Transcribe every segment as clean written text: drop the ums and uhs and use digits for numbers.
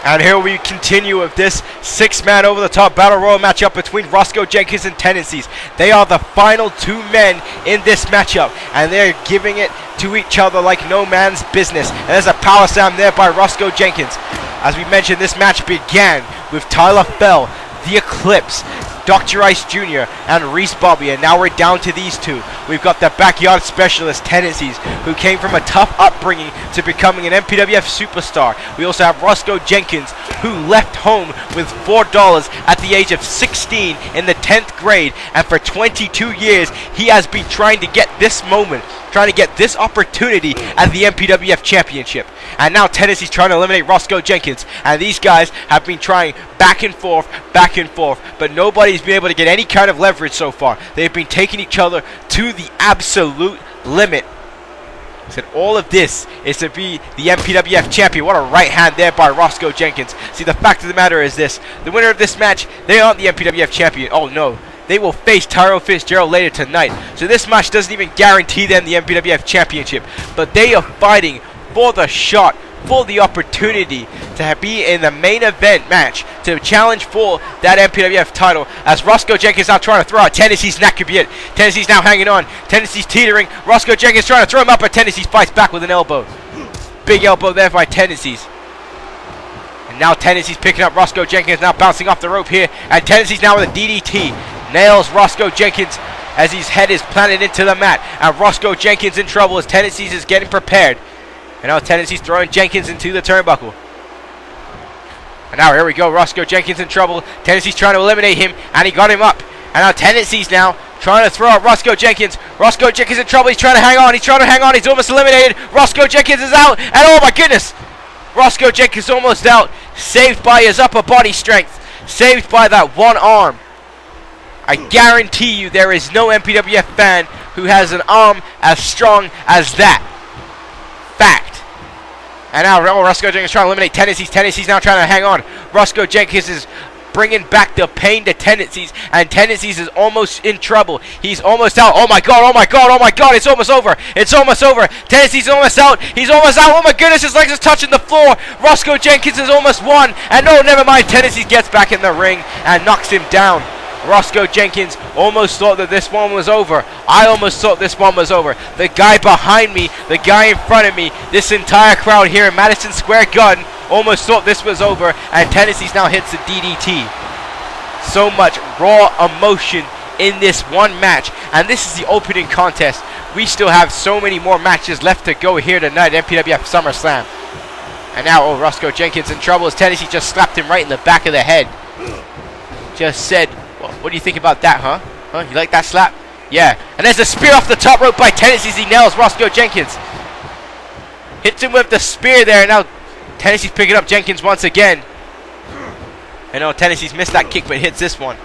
And here we continue with this 6-man over-the-top Battle Royal matchup between Roscoe Jenkins and Tendanciz. They are the final 2 men in this matchup, and they're giving it to each other like no man's business. And there's a power slam there by Roscoe Jenkins. As we mentioned, this match began with Tyler Fell, the Eclipse, Dr. Ice Jr., and Reese Bobby, and now we're down to these 2. We've got the backyard specialist, Tendanciz, who came from a tough upbringing to becoming an MPWF superstar. We also have Roscoe Jenkins, who left home with $4 at the age of 16 in the 10th grade, and for 22 years, he has been trying to get this moment, trying to get this opportunity at the MPWF Championship. And now Tendanciz trying to eliminate Roscoe Jenkins, and these guys have been trying back and forth, but nobody's been able to get any kind of leverage so far. They've been taking each other to the absolute limit. Said all of this is to be the MPWF champion. What a right hand there by Roscoe Jenkins. See, the fact of the matter is this: the winner of this match, they aren't the MPWF champion. Oh no, they will face Tyrone Fitzgerald later tonight. So this match doesn't even guarantee them the MPWF championship, but they are fighting for the shot, for the opportunity to be in the main event match to challenge for that MPWF title, as Roscoe Jenkins now trying to throw out Tendanciz, and that could be it. Tendanciz now hanging on, Tendanciz teetering, Roscoe Jenkins trying to throw him up, but Tendanciz fights back with an elbow. Big elbow there by Tendanciz. And now Tendanciz picking up Roscoe Jenkins, now bouncing off the rope here, and Tendanciz now with a DDT. Nails Roscoe Jenkins as his head is planted into the mat, and Roscoe Jenkins in trouble as Tendanciz is getting prepared. And now Tendanciz throwing Jenkins into the turnbuckle. And now here we go, Roscoe Jenkins in trouble. Tendanciz trying to eliminate him, and he got him up. And now Tendanciz now trying to throw out Roscoe Jenkins. Roscoe Jenkins in trouble, he's trying to hang on, he's almost eliminated. Roscoe Jenkins is out, and oh my goodness! Roscoe Jenkins almost out, saved by his upper body strength, saved by that one arm. I guarantee you there is no MPWF fan who has an arm as strong as that. Fact. And now Roscoe Jenkins trying to eliminate Tendanciz. Tendanciz now trying to hang on. Roscoe Jenkins is bringing back the pain to Tendanciz, and Tendanciz is almost in trouble. He's almost out. Oh my god, oh my god, oh my god, it's almost over. It's almost over. Tendanciz is almost out. He's almost out. Oh my goodness, his legs are touching the floor. Roscoe Jenkins is almost won. And no, never mind. Tendanciz gets back in the ring and knocks him down. Roscoe Jenkins almost thought that this one was over. I almost thought this one was over. The guy behind me, the guy in front of me, this entire crowd here in Madison Square Garden almost thought this was over, and Tendanciz now hits the DDT. So much raw emotion in this one match, and this is the opening contest. We still have so many more matches left to go here tonight at MPWF Summer Slam. And now, Roscoe Jenkins in trouble as Tendanciz just slapped him right in the back of the head. Just said, well, what do you think about that, huh? You like that slap? Yeah. And there's a spear off the top rope by Tendanciz. He nails Roscoe Jenkins. Hits him with the spear there. Now Tendanciz picking up Jenkins once again. I know Tendanciz missed that kick, but hits this one.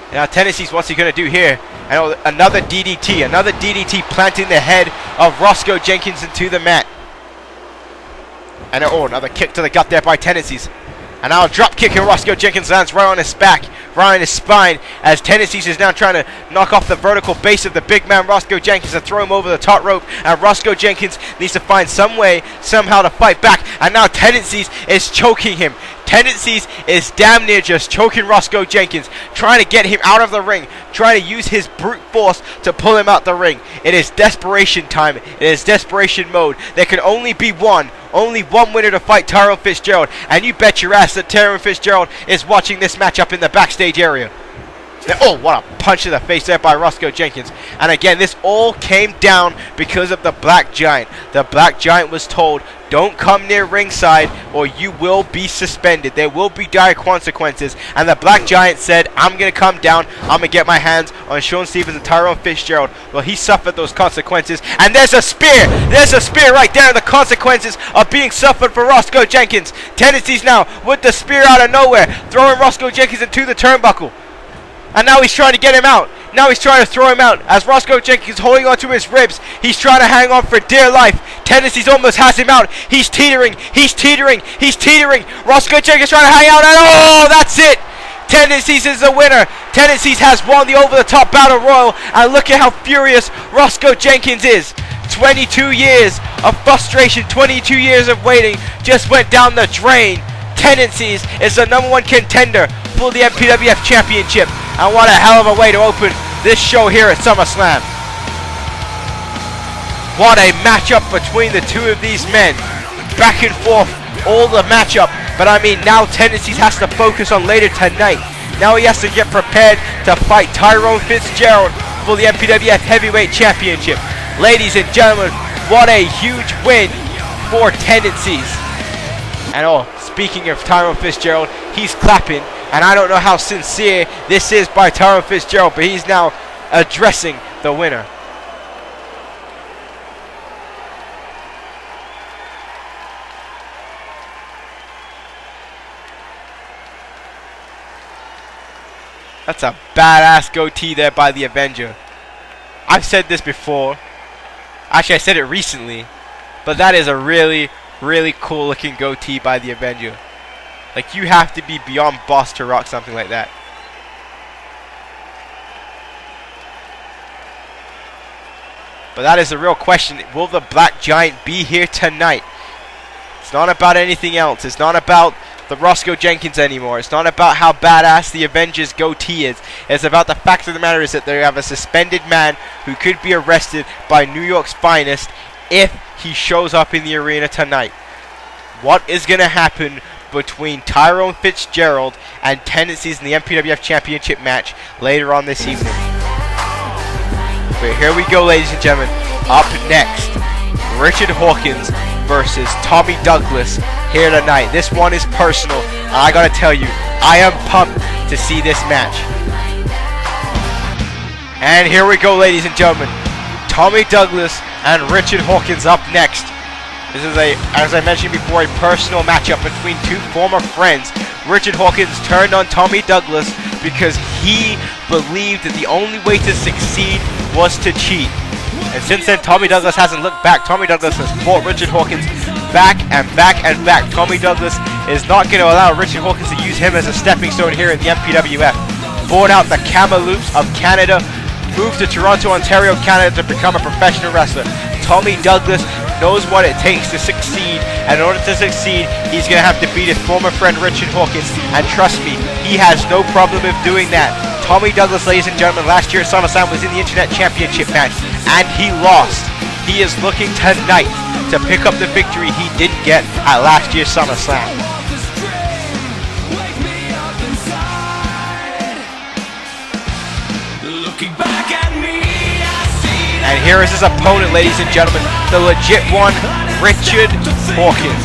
And now Tendanciz, what's he going to do here? I know another DDT. Another DDT planting the head of Roscoe Jenkins into the mat. And another kick to the gut there by Tendanciz. And now a drop kick, and Roscoe Jenkins lands right on his back, right on his spine, as Tendanciz is now trying to knock off the vertical base of the big man Roscoe Jenkins and throw him over the top rope. And Roscoe Jenkins needs to find some way, somehow to fight back. And now Tendanciz is choking him. Tendanciz is damn near just choking Roscoe Jenkins, trying to get him out of the ring, trying to use his brute force to pull him out the ring. It is desperation time. It is desperation mode. There can only be one winner to fight Tyrone Fitzgerald, and you bet your ass that Tyrone Fitzgerald is watching this matchup in the backstage area. Oh, what a punch to the face there by Roscoe Jenkins. And again, this all came down because of the Black Giant. The Black Giant was told, don't come near ringside or you will be suspended. There will be dire consequences. And the Black Giant said, I'm going to come down. I'm going to get my hands on Shaun Stevens and Tyrone Fitzgerald. Well, he suffered those consequences. And there's a spear. There's a spear right there. The consequences of being suffered for Roscoe Jenkins. Tendanciz now with the spear out of nowhere, throwing Roscoe Jenkins into the turnbuckle. And now he's trying to get him out. Now he's trying to throw him out as Roscoe Jenkins is holding onto his ribs. He's trying to hang on for dear life. Tendanciz almost has him out. He's teetering. He's teetering. He's teetering. Roscoe Jenkins trying to hang out. And oh, that's it. Tendanciz is the winner. Tendanciz has won the over-the-top Battle Royal. And look at how furious Roscoe Jenkins is. 22 years of frustration, 22 years of waiting just went down the drain. Tendanciz is the #1 contender for the MPWF Championship. And what a hell of a way to open this show here at SummerSlam. What a matchup between the two of these men. Back and forth, all the matchup. But I mean, now Tendanciz has to focus on later tonight. Now he has to get prepared to fight Tyrone Fitzgerald for the MPWF Heavyweight Championship. Ladies and gentlemen, what a huge win for Tendanciz. And oh, speaking of Tyrone Fitzgerald, he's clapping. And I don't know how sincere this is by Tyrone Fitzgerald, but he's now addressing the winner. That's a badass goatee there by the Avenger. I've said this before. Actually, I said it recently. But that is a really, really cool looking goatee by the Avenger. Like, you have to be beyond boss to rock something like that. But that is the real question. Will the Black Giant be here tonight? It's not about anything else. It's not about the Roscoe Jenkins anymore. It's not about how badass the Avengers goatee is. It's about the fact of the matter is that they have a suspended man who could be arrested by New York's finest if he shows up in the arena tonight. What is going to happen between Tyrone Fitzgerald and Tendanciz in the MPWF Championship match later on this evening? But here we go, ladies and gentlemen. Up next, Richard Hawkins versus Tommy Douglas here tonight. This one is personal. I gotta tell you, I am pumped to see this match. And here we go, ladies and gentlemen. Tommy Douglas and Richard Hawkins up next. This is as I mentioned before, a personal matchup between two former friends. Richard Hawkins turned on Tommy Douglas because he believed that the only way to succeed was to cheat. And since then, Tommy Douglas hasn't looked back. Tommy Douglas has fought Richard Hawkins back and back and back. Tommy Douglas is not going to allow Richard Hawkins to use him as a stepping stone here in the MPWF. Born out the Kamloops of Canada, moved to Toronto, Ontario, Canada to become a professional wrestler. Tommy Douglas knows what it takes to succeed, and in order to succeed, he's going to have to beat his former friend Richard Hawkins, and trust me, he has no problem with doing that. Tommy Douglas, ladies and gentlemen, last year at SummerSlam was in the Internet Championship match, and he lost. He is looking tonight to pick up the victory he didn't get at last year's SummerSlam. And here is his opponent, ladies and gentlemen, the legit one, Richard Hawkins.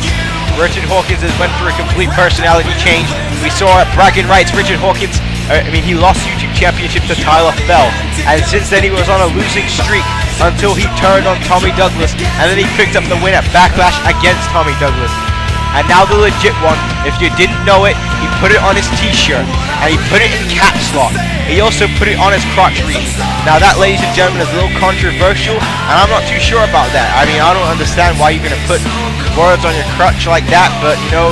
Richard Hawkins has went through a complete personality change. We saw at Bragging Rights, Richard Hawkins, he lost YouTube Championship to Tyler Fell. And since then he was on a losing streak until he turned on Tommy Douglas. And then he picked up the win at Backlash against Tommy Douglas. And now the legit one, if you didn't know it, he put it on his t-shirt. And he put it in caps lock. He also put it on his crotch region. Now that, ladies and gentlemen, is a little controversial, and I'm not too sure about that. I mean, I don't understand why you're going to put words on your crotch like that, but, you know,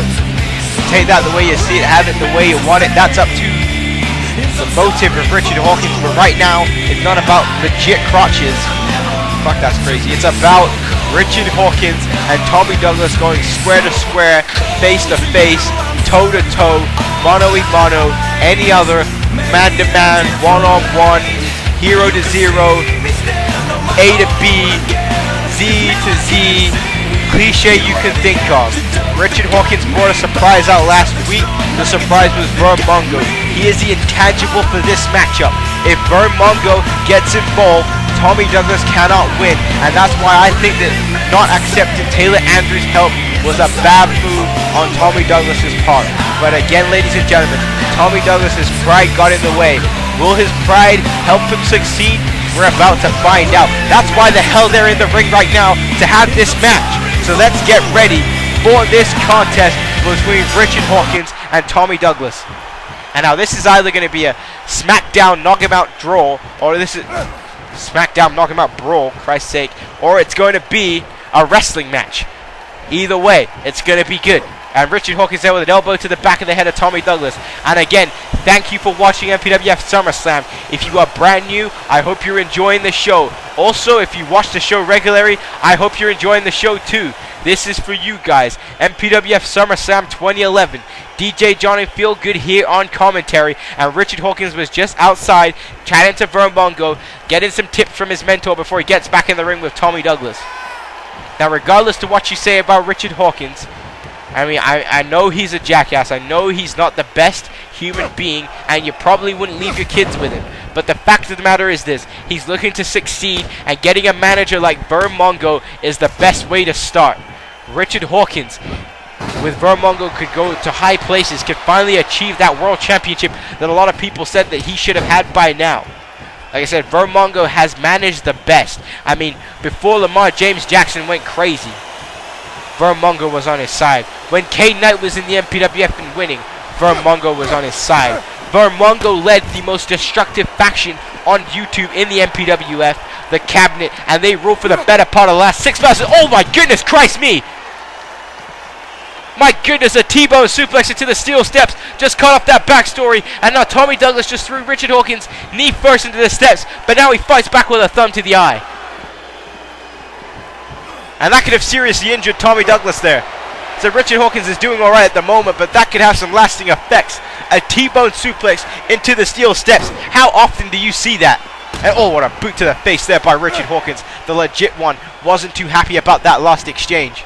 take that the way you see it, have it the way you want it. That's up to the motive of Richard Hawkins, but right now, it's not about legit crotches. Fuck, that's crazy. It's about Richard Hawkins and Tommy Douglas going square to square, face to face, toe to toe, mano a mano, any other man to man, one on one, hero to zero, A to B, Z to Z, cliche you can think of. Richard Hawkins brought a surprise out last week. The surprise was Vern Mongo. He is the intangible for this matchup. If Vern Mongo gets involved, Tommy Douglas cannot win, and that's why I think that not accepting Taylor Andrews' help was a bad move on Tommy Douglas's part. But again, ladies and gentlemen, Tommy Douglas's pride got in the way. Will his pride help him succeed? We're about to find out. That's why the hell they're in the ring right now, to have this match. So let's get ready for this contest between Richard Hawkins and Tommy Douglas. And now this is either going to be a SmackDown knock him out draw, or this is SmackDown knock him out brawl, Christ's sake, or it's going to be a wrestling match. Either way, it's going to be good. And Richard Hawkins there with an elbow to the back of the head of Tommy Douglas. And again, thank you for watching MPWF Summer Slam. If you are brand new, I hope you're enjoying the show. Also, if you watch the show regularly, I hope you're enjoying the show too. This is for you guys. MPWF Summer Slam 2011. DJ Johnny Feelgood here on commentary, and Richard Hawkins was just outside chatting to Vermongo, getting some tips from his mentor before he gets back in the ring with Tommy Douglas. Now, regardless to what you say about Richard Hawkins, I mean, I know he's a jackass. I know he's not the best human being, and you probably wouldn't leave your kids with him. But the fact of the matter is this: he's looking to succeed, and getting a manager like Vermongo is the best way to start. Richard Hawkins, with Vermongo, could go to high places, could finally achieve that world championship that a lot of people said that he should have had by now. Like I said, Vermongo has managed the best. I mean, before Lemar James Jackson went crazy, Vermongo was on his side. When K Knight was in the MPWF and winning, Vermongo was on his side. Vermongo led the most destructive faction on YouTube in the MPWF, the Cabinet, and they ruled for the better part of the last 6 months. Oh my goodness, Christ me! My goodness, a T-bone suplex into the steel steps. Just cut off that backstory. And now Tommy Douglas just threw Richard Hawkins knee first into the steps. But now he fights back with a thumb to the eye. And that could have seriously injured Tommy Douglas there. So Richard Hawkins is doing alright at the moment, but that could have some lasting effects. A T-bone suplex into the steel steps. How often do you see that? And oh, what a boot to the face there by Richard Hawkins. The legit one wasn't too happy about that last exchange.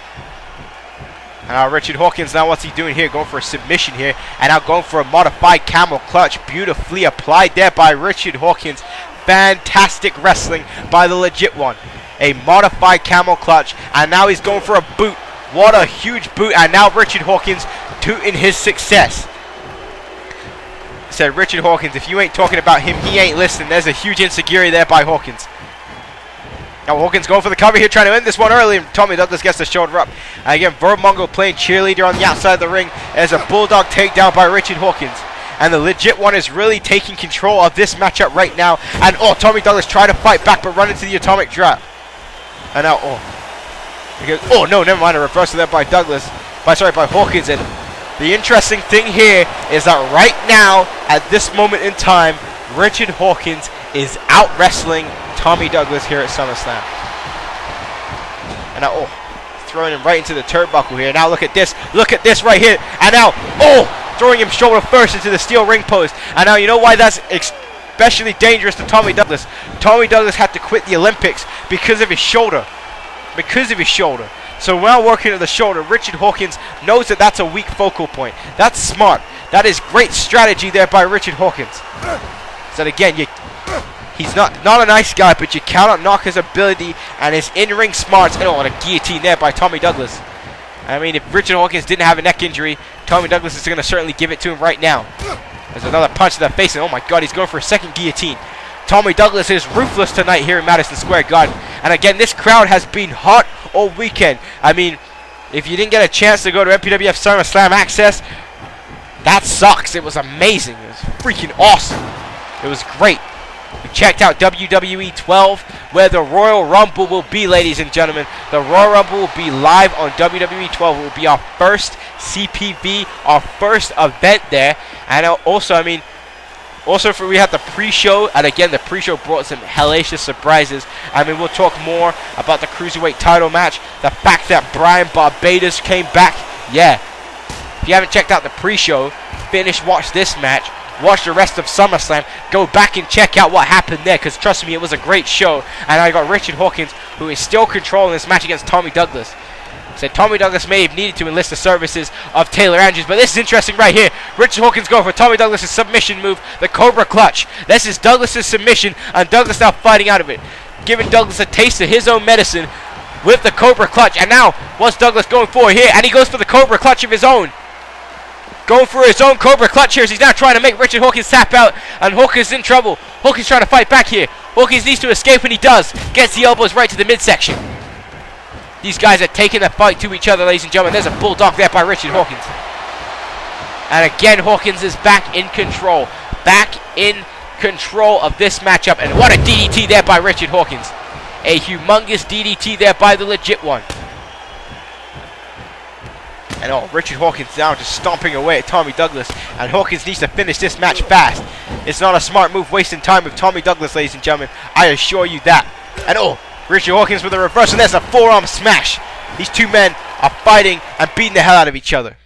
And now Richard Hawkins, now what's he doing here? Going for a submission here. And now going for a modified camel clutch. Beautifully applied there by Richard Hawkins. Fantastic wrestling by the legit one. A modified camel clutch. And now he's going for a boot. What a huge boot. And now Richard Hawkins tooting his success. Said Richard Hawkins, if you ain't talking about him, he ain't listening. There's a huge insecurity there by Hawkins. Now Hawkins going for the cover here, trying to end this one early, and Tommy Douglas gets the shoulder up. And again, Vermongo playing cheerleader on the outside of the ring. There's a bulldog takedown by Richard Hawkins. And the legit one is really taking control of this matchup right now. And oh, Tommy Douglas trying to fight back, but run into the atomic drop. And now, oh no, never mind, a reversal there by by Hawkins. And the interesting thing here is that right now, at this moment in time, Richard Hawkins is out wrestling Tommy Douglas here at SummerSlam. And now, throwing him right into the turnbuckle here. Now look at this right here. And now, throwing him shoulder first into the steel ring post. And now you know why that's especially dangerous to Tommy Douglas. Tommy Douglas had to quit the Olympics because of his shoulder. So while working at the shoulder, Richard Hawkins knows that that's a weak focal point. That's smart. That is great strategy there by Richard Hawkins. So again, he's not a nice guy, but you cannot knock his ability and his in-ring smarts. And a guillotine there by Tommy Douglas. I mean, if Richard Hawkins didn't have a neck injury, Tommy Douglas is going to certainly give it to him right now. There's another punch to the face, and oh my god, he's going for a second guillotine. Tommy Douglas is ruthless tonight here in Madison Square Garden. And again, this crowd has been hot all weekend. I mean, if you didn't get a chance to go to MPWF Summer Slam Access, that sucks. It was amazing. It was freaking awesome. It was great. We checked out WWE 12, where the Royal Rumble will be, ladies and gentlemen. The Royal Rumble will be live on WWE 12. It will be our first CPV, our first event there. And also, I mean, we had the pre-show, and again, the pre-show brought some hellacious surprises. I mean, we'll talk more about the Cruiserweight title match, the fact that Brian Barbados came back. Yeah, if you haven't checked out the pre-show, watch this match, watch the rest of SummerSlam, go back and check out what happened there, because trust me, it was a great show. And I got Richard Hawkins, who is still controlling this match against Tommy Douglas. Said Tommy Douglas may have needed to enlist the services of Taylor Andrews, but this is interesting right here. Richard Hawkins going for Tommy Douglas' submission move, the Cobra Clutch. This is Douglas' submission, and Douglas now fighting out of it, giving Douglas a taste of his own medicine with the Cobra Clutch. And now, what's Douglas going for here? And he goes for the Cobra Clutch of his own. Going for his own Cobra Clutch here as he's now trying to make Richard Hawkins tap out, and Hawkins in trouble. Hawkins trying to fight back here. Hawkins needs to escape, and he does. Gets the elbows right to the midsection. These guys are taking the fight to each other, ladies and gentlemen. There's a bulldog there by Richard Hawkins. And again, Hawkins is back in control. Back in control of this matchup. And what a DDT there by Richard Hawkins. A humongous DDT there by the legit one. And Richard Hawkins now just stomping away at Tommy Douglas. And Hawkins needs to finish this match fast. It's not a smart move wasting time with Tommy Douglas, ladies and gentlemen. I assure you that. And Richard Hawkins with a reversal. There's a forearm smash. These two men are fighting and beating the hell out of each other.